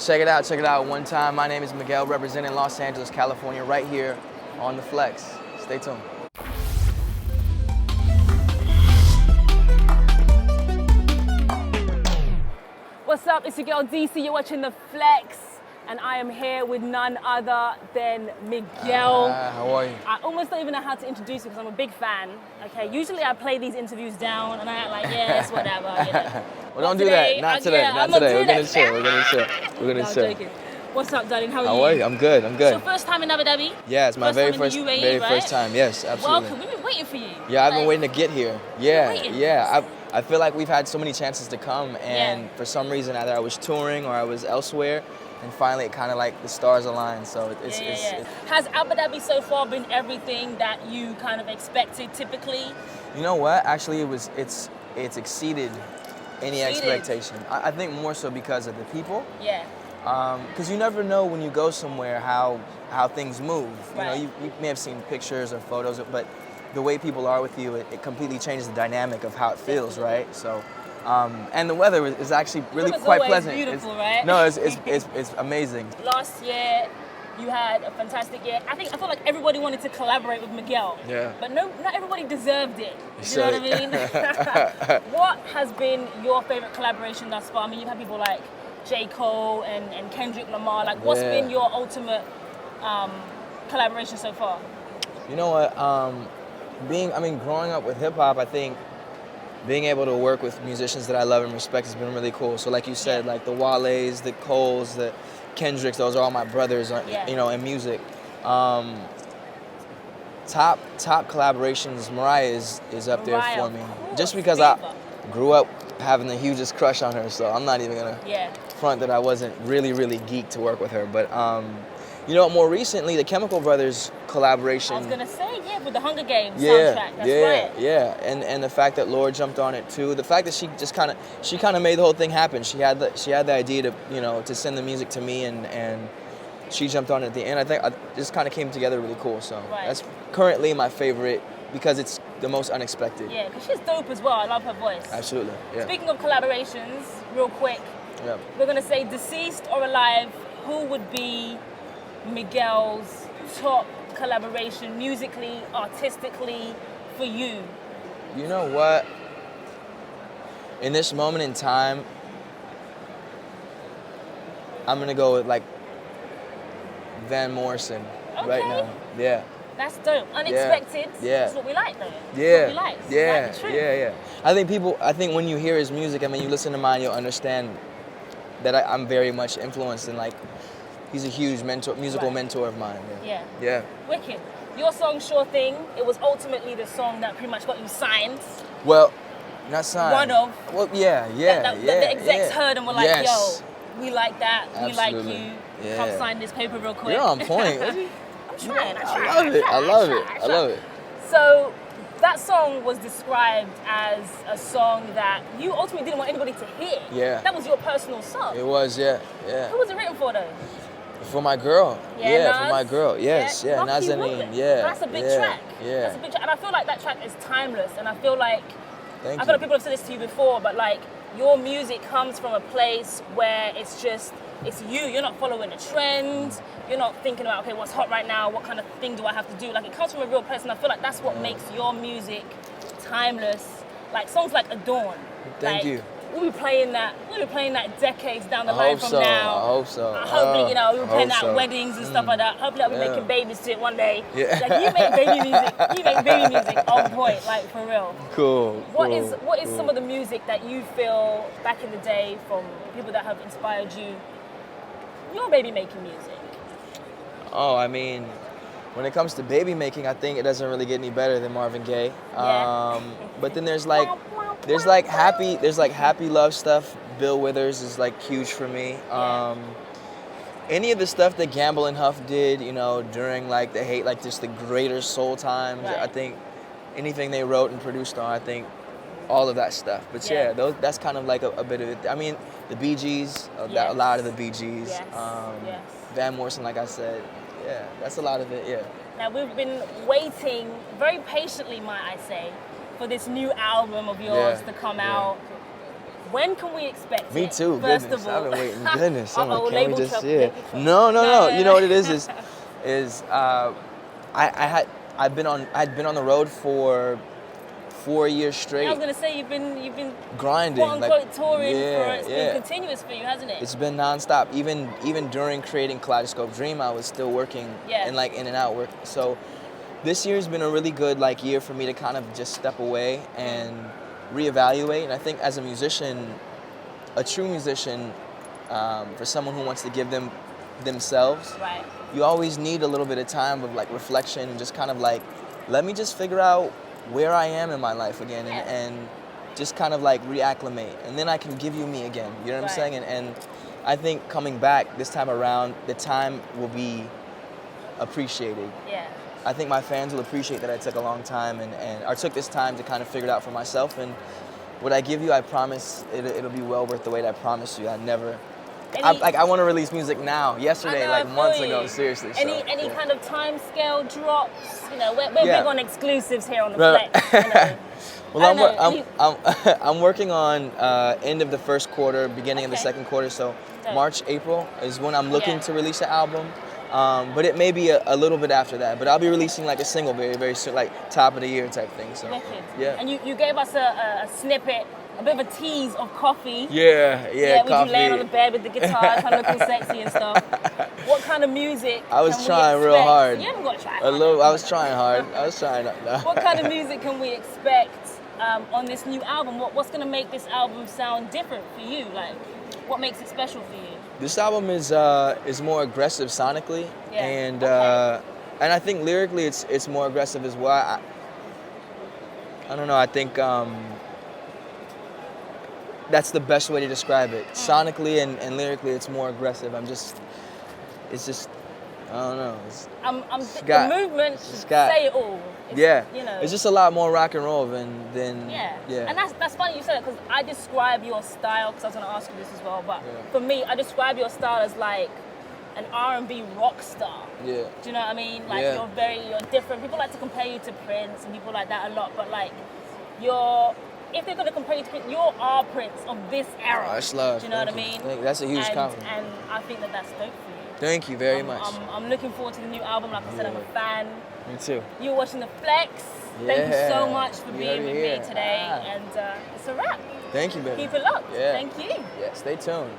Check it out one time. My name is Miguel, representing Los Angeles, California, right here on The Flex. Stay tuned. What's up? It's your girl DC. You're watching The Flex, and I am here with none other than Miguel. How are you? I almost don't even know how to introduce you because I'm a big fan. Okay, usually I play these interviews down and I act like, yes, whatever. You know. Well, don't do that. Not today. Not today. We're gonna chill. We're gonna chill. Joking. What's up, darling? How are you? How are you? I'm good. It's your first time in Abu Dhabi? Yeah, it's my very first time. Yes, absolutely. Welcome. We've been waiting for you. Yeah, I've been waiting to get here. Waiting. Yeah. I feel like we've had so many chances to come, and for some reason, either I was touring or I was elsewhere, and finally, it kind of like the stars aligned. So it's. Has Abu Dhabi so far been everything that you kind of expected typically? You know what? Actually, it's exceeded any expectation. I think more so because of the people. Yeah. Because you never know when you go somewhere how things move. Right. You may have seen pictures or photos, but the way people are with you, it completely changes the dynamic of how it feels, right? So, and the weather is actually really quite pleasant. It's beautiful, right? No, it's amazing. Last year, you had a fantastic year. I feel like everybody wanted to collaborate with Miguel. Yeah. But not everybody deserved it. You know what I mean? What has been your favorite collaboration thus far? I mean, you've had people like J. Cole and Kendrick Lamar. Like, what's been your ultimate collaboration so far? You know what? Growing up with hip hop, I think being able to work with musicians that I love and respect has been really cool. So, like you said, like the Wale's, the Coles, the Kendricks, those are all my brothers, you know, in music. Top collaborations, Mariah is up there for me. Just because I grew up having the hugest crush on her, so I'm not even gonna front that I wasn't really geeked to work with her. But you know, more recently, the Chemical Brothers collaboration. I was gonna say, with the Hunger Games soundtrack. That's right. Yeah, and the fact that Laura jumped on it too. The fact that she kind of made the whole thing happen. She had the idea to send the music to me, and she jumped on it at the end. I think it just kind of came together really cool. So that's currently my favorite because it's the most unexpected. Yeah, because she's dope as well. I love her voice. Absolutely. Yeah. Speaking of collaborations, real quick, we're gonna say deceased or alive. Who would be Miguel's top collaboration musically, artistically, for you? You know what? In this moment in time, I'm gonna go with like Van Morrison right now. Yeah. That's dope. Unexpected. Yeah. That's what we like, though. Yeah. That's what we like. Yeah. Like the truth. Yeah. I think when you hear his music, you listen to mine, you'll understand that I'm very much influenced, and like he's a huge musical mentor of mine. Yeah. Wicked. Your song, Sure Thing, it was ultimately the song that pretty much got you signed. Well, not signed. One of. Well, The execs heard and were like, yo, we like that. Absolutely. We like you. Yeah. Come sign this paper real quick. You're on point. I'm trying. I love it. So that song was described as a song that you ultimately didn't want anybody to hear. Yeah. That was your personal song. It was, yeah. Who was it written for, though? For my girl. Nas? For my girl. Yes, Nazanin. That's a big track. Yeah. That's a big track. And I feel like that track is timeless. And I feel like Thank like people have said this to you before, but like your music comes from a place where it's you. You're not following a trend. You're not thinking about, okay, what's hot right now? What kind of thing do I have to do? Like, it comes from a real place, and I feel like that's what makes your music timeless. Like songs like Adorn. Thank you. We'll be playing that decades down the line from now. I hope so. Hopefully, we'll be playing that at weddings and stuff like that. Hopefully I'll be making babies to it one day. Yeah. Like you make baby music on point, like for real. Cool. What is some of the music that you feel back in the day from people that have inspired you? Your baby making music. Oh, when it comes to baby making, I think it doesn't really get any better than Marvin Gaye. But then there's happy love stuff. Bill Withers is like huge for me. Any of the stuff that Gamble and Huff did, during like the hate, like just the greater soul times. I think anything they wrote and produced on, I think all of that stuff. But that's kind of like a bit of it. The Bee Gees, a lot of the Bee Gees. Van Morrison, like I said. Yeah, that's a lot of it, yeah. Now, we've been waiting very patiently, might I say, for this new album of yours to come out. When can we expect it? Me too. First Goodness, of all. I've been waiting. Goodness, I'm Uh-oh, like, can we label just trouble, yeah? label trouble. No. You know what it is I'd been on the road for 4 years straight. I was gonna say you've been grinding, quote unquote like, touring for it's yeah. been continuous for you, hasn't it? It's been nonstop. Even during creating Kaleidoscope Dream, I was still working and like in and out work. So this year's been a really good like year for me to kind of just step away and reevaluate. And I think as a musician, a true musician, for someone who wants to give themselves, right. you always need a little bit of time of like reflection and just kind of like, let me just figure out where I am in my life again and just kind of like reacclimate, and then I can give you me again. You know what I'm saying? And I think coming back this time around, the time will be appreciated. Yeah. I think my fans will appreciate that I took a long time and I took this time to kind of figure it out for myself. And what I give you, I promise it'll be well worth the wait. I promise you. I want to release music now. Yesterday, like months ago, seriously. Any kind of time scale drops? You know, we're big on exclusives here on the Flex. You know. Well, I'm working on end of the first quarter, beginning of the second quarter. So March, April is when I'm looking to release an album. But it may be a little bit after that. But I'll be releasing like a single very, very soon, like top of the year type thing. So yeah. And you gave us a snippet, a bit of a tease of Coffee. Yeah, with you laying on the bed with the guitar, kind of looking sexy and stuff. What kind of music? I was trying real hard. You haven't got to try. I was trying hard. What kind of music can we expect on this new album? What's going to make this album sound different for you? Like, what makes it special for you? This album is more aggressive sonically, and I think lyrically it's more aggressive as well. I don't know. I think that's the best way to describe it. Sonically and lyrically, it's more aggressive. It's just I don't know. The movement say it all. It's just a lot more rock and roll than And that's funny you said it, because I describe your style, because I was going to ask you this as well, but for me, I describe your style as like an R&B rock star. Yeah. Do you know what I mean? Like you're different. People like to compare you to Prince and people like that a lot, but like if they're going to compare you to Prince, you're our Prince of this era. Oh, that's love. Do you know what I mean? That's a huge compliment. And I think that's dope for you. Thank you very much. I'm looking forward to the new album. Like I said, I'm a fan. Me too. You're watching the Flex. Thank you so much for being with me today. And it's a wrap. Thank you, baby. Keep it locked. Yeah. Thank you. Yeah, stay tuned.